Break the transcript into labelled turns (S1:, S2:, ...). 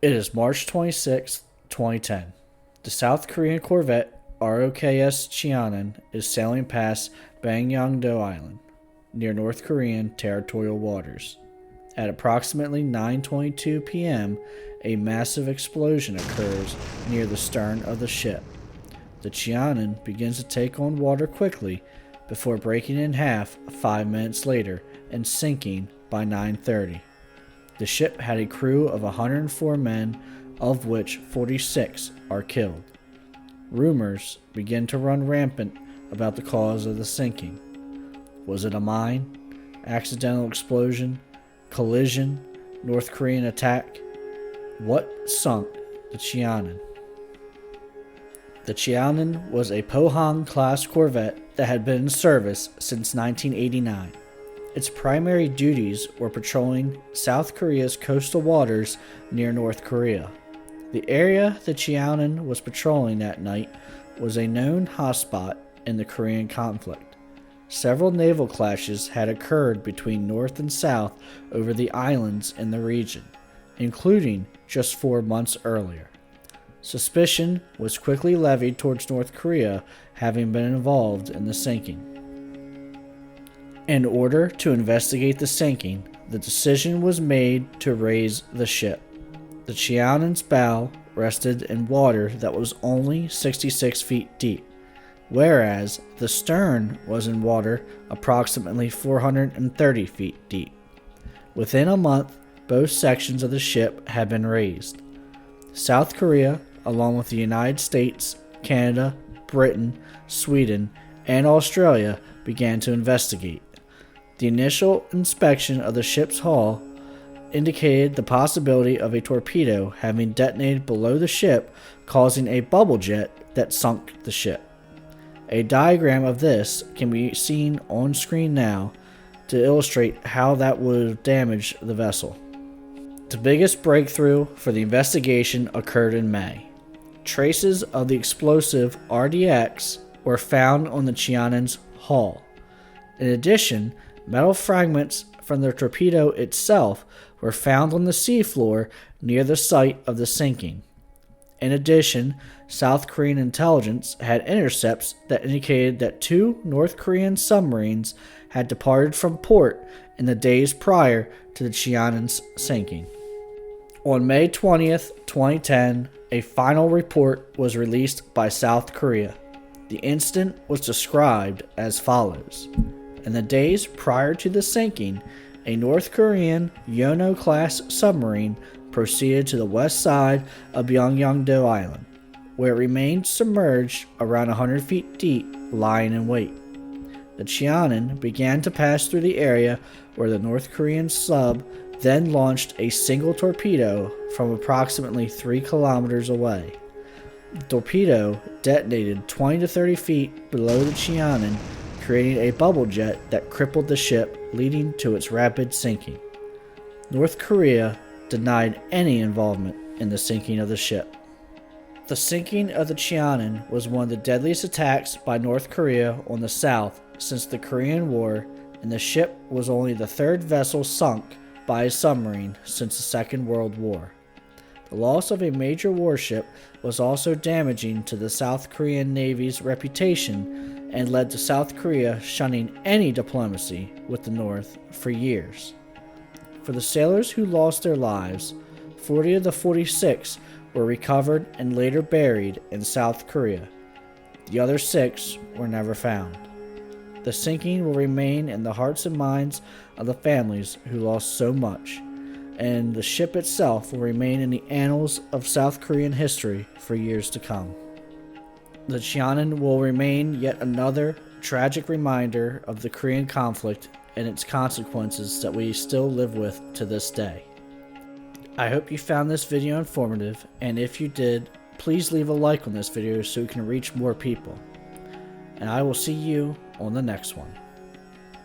S1: It is March 26, 2010. The South Korean corvette ROKS Cheonan is sailing past Bangyangdo Island, near North Korean territorial waters. At approximately 9:22 p.m., a massive explosion occurs near the stern of the ship. The Cheonan begins to take on water quickly before breaking in half 5 minutes later and sinking by 9:30. The ship had a crew of 104 men, of which 46 are killed. Rumors begin to run rampant about the cause of the sinking. Was it a mine, accidental explosion, collision, North Korean attack? What sunk the Cheonan? The Cheonan was a Pohang-class corvette that had been in service since 1989. Its primary duties were patrolling South Korea's coastal waters near North Korea. The area the Cheonan was patrolling that night was a known hotspot in the Korean conflict. Several naval clashes had occurred between North and South over the islands in the region, including just 4 months earlier. Suspicion was quickly levied towards North Korea having been involved in the sinking. In order to investigate the sinking, the decision was made to raise the ship. The Cheonan's bow rested in water that was only 66 feet deep, whereas the stern was in water approximately 430 feet deep. Within a month, both sections of the ship had been raised. South Korea, along with the United States, Canada, Britain, Sweden, and Australia, began to investigate. The initial inspection of the ship's hull indicated the possibility of a torpedo having detonated below the ship, causing a bubble jet that sunk the ship. A diagram of this can be seen on screen now to illustrate how that would have damaged the vessel. The biggest breakthrough for the investigation occurred in May. Traces of the explosive RDX were found on the Cheonan's hull. In addition, metal fragments from the torpedo itself were found on the seafloor near the site of the sinking. In addition, South Korean intelligence had intercepts that indicated that 2 North Korean submarines had departed from port in the days prior to the Cheonan's sinking. On May 20th, 2010, a final report was released by South Korea. The incident was described as follows. In the days prior to the sinking, a North Korean Yeono-class submarine proceeded to the west side of Bangyangdo Island, where it remained submerged around 100 feet deep, lying in wait. The Cheonan began to pass through the area where the North Korean sub then launched a single torpedo from approximately 3 kilometers away. The torpedo detonated 20 to 30 feet below the Cheonan, creating a bubble jet that crippled the ship, leading to its rapid sinking. North Korea denied any involvement in the sinking of the ship. The sinking of the Cheonan was one of the deadliest attacks by North Korea on the South since the Korean War, and the ship was only the 3rd vessel sunk by a submarine since the Second World War. The loss of a major warship was also damaging to the South Korean Navy's reputation and led to South Korea shunning any diplomacy with the North for years. For the sailors who lost their lives, 40 of the 46 were recovered and later buried in South Korea. The other 6 were never found. The sinking will remain in the hearts and minds of the families who lost so much, and the ship itself will remain in the annals of South Korean history for years to come. The Cheonan will remain yet another tragic reminder of the Korean conflict and its consequences that we still live with to this day. I hope you found this video informative, and if you did, please leave a like on this video so we can reach more people. And I will see you on the next one.